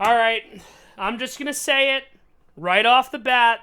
All right, I'm just going to say it right off the bat.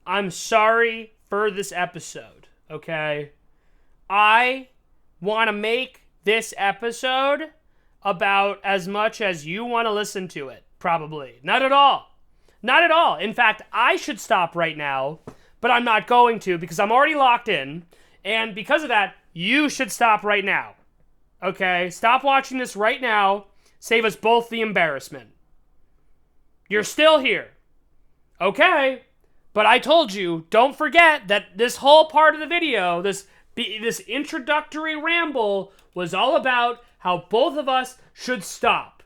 I'm sorry for this episode, okay? I want to make this episode about as much as you want to listen to it, probably. Not at all. Not at all. In fact, I should stop right now, but I'm not going to because I'm already locked in, and because of that, you should stop right now, okay? Stop watching this right now. Save us both the embarrassment. You're still here. Okay, but I told you, don't forget that this whole part of the video, this introductory ramble, was all about how both of us should stop.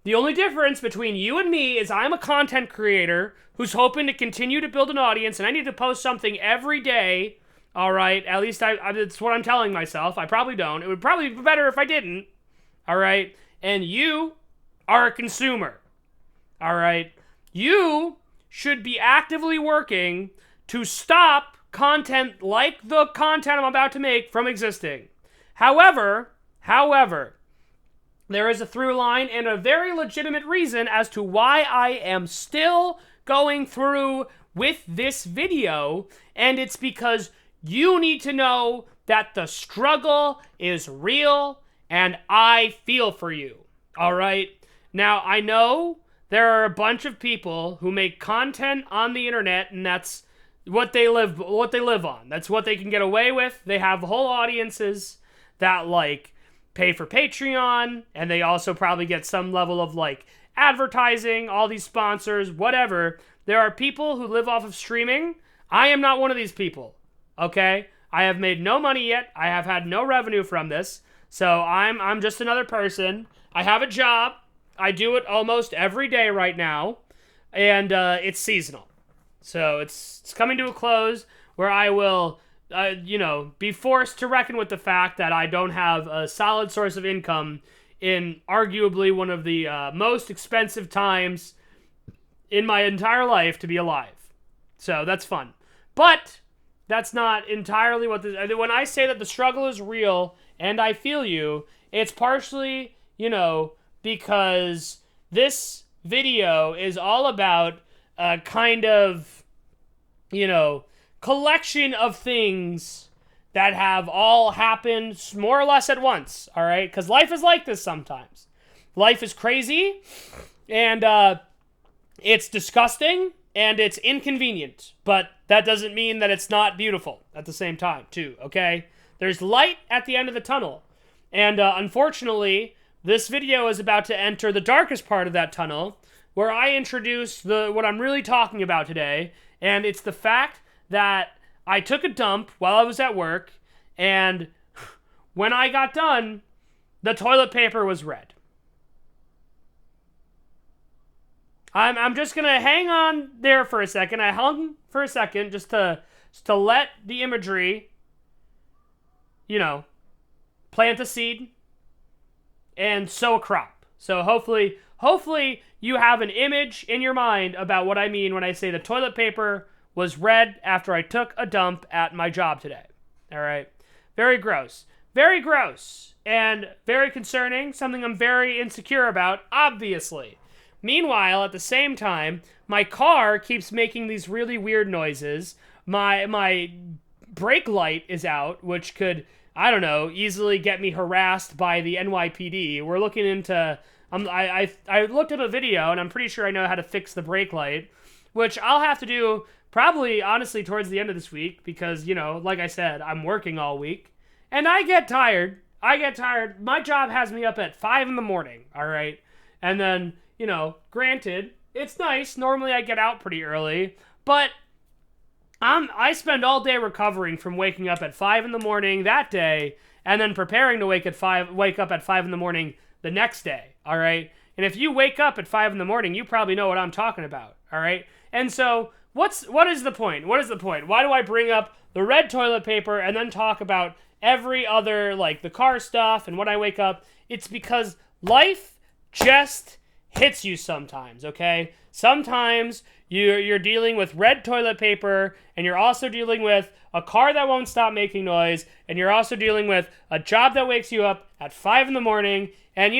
The only difference between you and me is I'm a content creator who's hoping to continue to build an audience, and I need to post something every day. All right, at least that's what I'm telling myself. I probably don't. It would probably be better if I didn't. All right, and you are a consumer. All right, you should be actively working to stop content like the content I'm about to make from existing. However, there is a through line and a very legitimate reason as to why I am still going through with this video, and it's because you need to know that the struggle is real and I feel for you. All right? Now, I know there are a bunch of people who make content on the internet, and that's what they live on. That's what they can get away with. They have whole audiences that pay for Patreon, and they also probably get some level of advertising, all these sponsors, whatever. There are people who live off of streaming. I am not one of these people. Okay? I have made no money yet. I have had no revenue from this. So I'm just another person. I have a job. I do it almost every day right now, and it's seasonal. So it's coming to a close where I will, be forced to reckon with the fact that I don't have a solid source of income in arguably one of the most expensive times in my entire life to be alive. So that's fun. But that's not entirely what when I say that the struggle is real and I feel you, it's partially, because this video is all about a kind of, collection of things that have all happened more or less at once, all right? Because life is like this sometimes. Life is crazy, and it's disgusting, and it's inconvenient, but that doesn't mean that it's not beautiful at the same time, too, okay? There's light at the end of the tunnel, and unfortunately, this video is about to enter the darkest part of that tunnel, where I introduce what I'm really talking about today, and it's the fact that I took a dump while I was at work, and when I got done, the toilet paper was red. I'm just gonna hang on there for a second. I hung for a second just to let the imagery, plant a seed and sow a crop. So hopefully you have an image in your mind about what I mean when I say the toilet paper was red after I took a dump at my job today. All right. Very gross. Very gross. And very concerning. Something I'm very insecure about, obviously. Meanwhile, at the same time, my car keeps making these really weird noises. My brake light is out, which could, I don't know, easily get me harassed by the NYPD. We're looking into... I looked up a video, and I'm pretty sure I know how to fix the brake light, which I'll have to do probably, honestly, towards the end of this week, because, like I said, I'm working all week, and I get tired. My job has me up at 5 in the morning, all right? And then, granted, it's nice. Normally I get out pretty early, but I spend all day recovering from waking up at 5 in the morning that day, and then preparing to wake up at 5 in the morning the next day, all right? And if you wake up at 5 in the morning, you probably know what I'm talking about, all right? And so, what is the point? What is the point? Why do I bring up the red toilet paper and then talk about every other, the car stuff and when I wake up? It's because life just hits you sometimes, okay? Sometimes you're dealing with red toilet paper, and you're also dealing with a car that won't stop making noise, and you're also dealing with a job that wakes you up at 5 in the morning, and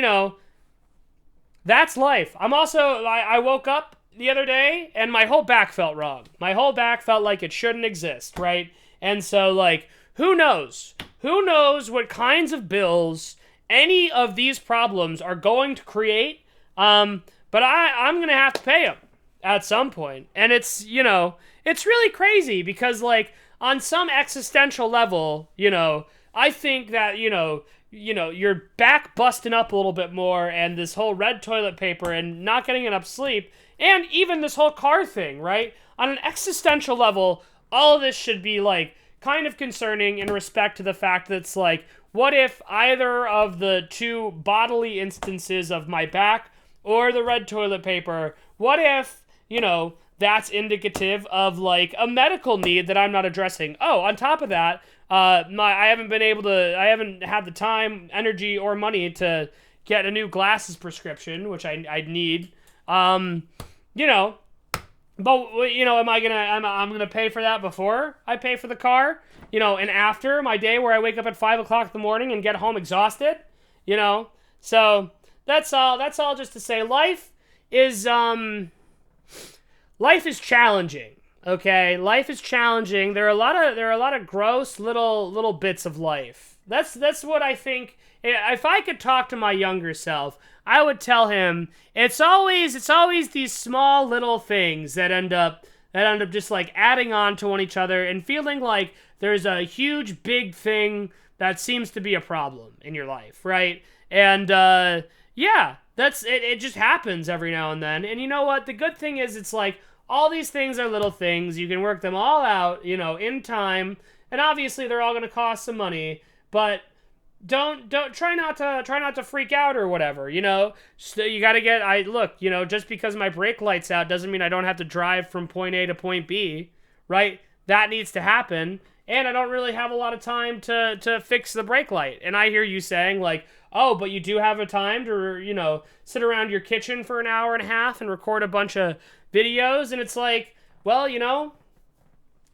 That's life. I woke up the other day and my whole back felt wrong. My whole back felt like it shouldn't exist, right? And so, like, who knows? Who knows what kinds of bills any of these problems are going to create? But I'm going to have to pay them at some point. And it's, it's really crazy because, like, on some existential level, I think that, your back busting up a little bit more and this whole red toilet paper and not getting enough sleep and even this whole car thing, right? On an existential level, all of this should be, like, kind of concerning in respect to the fact that it's like, what if either of the two bodily instances of my back or the red toilet paper, what if, that's indicative of, like, a medical need that I'm not addressing? Oh, on top of that, I haven't had the time, energy, or money to get a new glasses prescription, which I need. But I'm gonna pay for that before I pay for the car, and after my day where I wake up at 5:00 in the morning and get home exhausted, So that's all just to say life is challenging. Okay, life is challenging. There are a lot of gross little bits of life. That's what I think. If I could talk to my younger self, I would tell him it's always these small little things that end up just, like, adding on to one each other and feeling like there's a huge big thing that seems to be a problem in your life, right? And that's it. It just happens every now and then. And you know what? The good thing is, it's like, all these things are little things. You can work them all out, in time. And obviously they're all going to cost some money, but don't try not to freak out or whatever, So you got to get just because my brake light's out doesn't mean I don't have to drive from point A to point B, right? That needs to happen. And I don't really have a lot of time to fix the brake light. And I hear you saying, like, oh, but you do have a time to, sit around your kitchen for an hour and a half and record a bunch of videos. And it's like, well,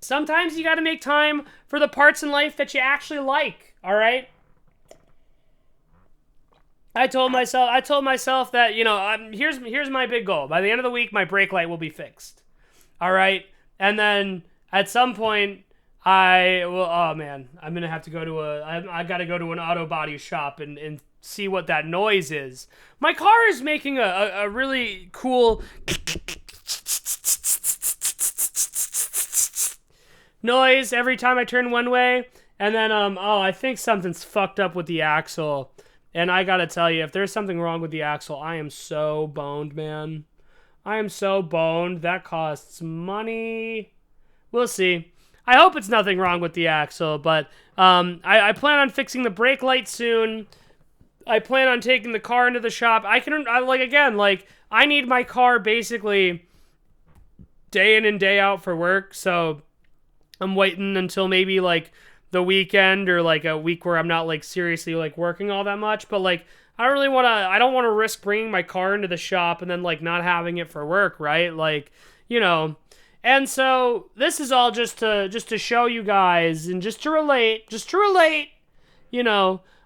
sometimes you got to make time for the parts in life that you actually like. All right. I told myself that, here's my big goal. By the end of the week, my brake light will be fixed. All right. And then at some point, I'm going to have to go to I got to go to an auto body shop and see what that noise is. My car is making a really cool noise every time I turn one way. And then, I think something's fucked up with the axle. And I gotta tell you, if there's something wrong with the axle, I am so boned, man. I am so boned. That costs money. We'll see. I hope it's nothing wrong with the axle, but I plan on fixing the brake light soon. I plan on taking the car into the shop. I need my car basically day in and day out for work, so I'm waiting until maybe, like, the weekend or, like, a week where I'm not, like, seriously, like, working all that much, but, like, I don't want to risk bringing my car into the shop and then, like, not having it for work, right? Like, And so this is all just to show you guys and just to relate,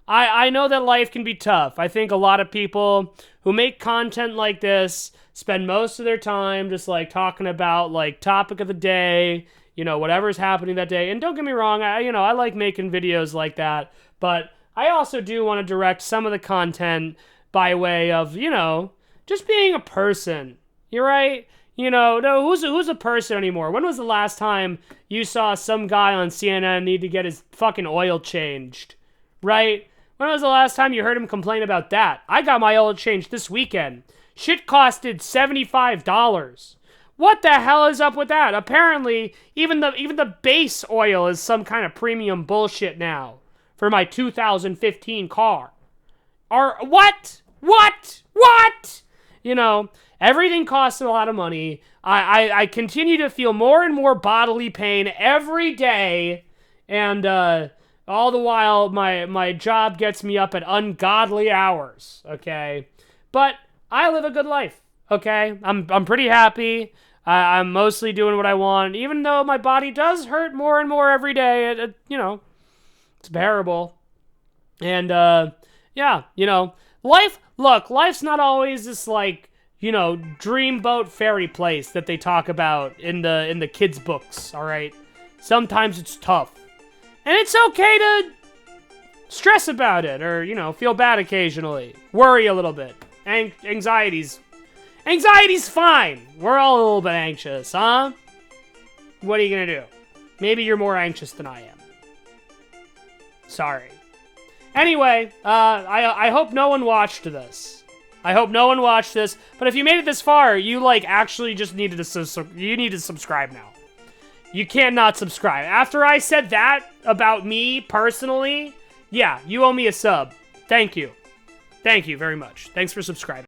I know that life can be tough. I think a lot of people who make content like this spend most of their time just, like, talking about, like, topic of the day, whatever's happening that day. And don't get me wrong, I like making videos like that, but I also do want to direct some of the content by way of, just being a person. You're right. No, who's a person anymore? When was the last time you saw some guy on CNN need to get his fucking oil changed? Right? When was the last time you heard him complain about that? I got my oil changed this weekend. Shit costed $75. What the hell is up with that? Apparently, even the base oil is some kind of premium bullshit now for my 2015 car. What? Everything costs a lot of money. I continue to feel more and more bodily pain every day, and all the while my job gets me up at ungodly hours. Okay, but I live a good life. Okay, I'm pretty happy. I'm mostly doing what I want, even though my body does hurt more and more every day. It's bearable. And life's not always this, like, you know, dreamboat fairy place that they talk about in the kids' books, all right? Sometimes it's tough. And it's okay to stress about it, or, you know, feel bad occasionally. Worry a little bit. Anxiety's fine. We're all a little bit anxious, huh? What are you gonna do? Maybe you're more anxious than I am. Sorry. Anyway, I hope no one watched this. But if you made it this far, you, like, actually just needed to you need to subscribe now. You can't not subscribe. After I said that about me personally, yeah, you owe me a sub. Thank you. Thank you very much. Thanks for subscribing.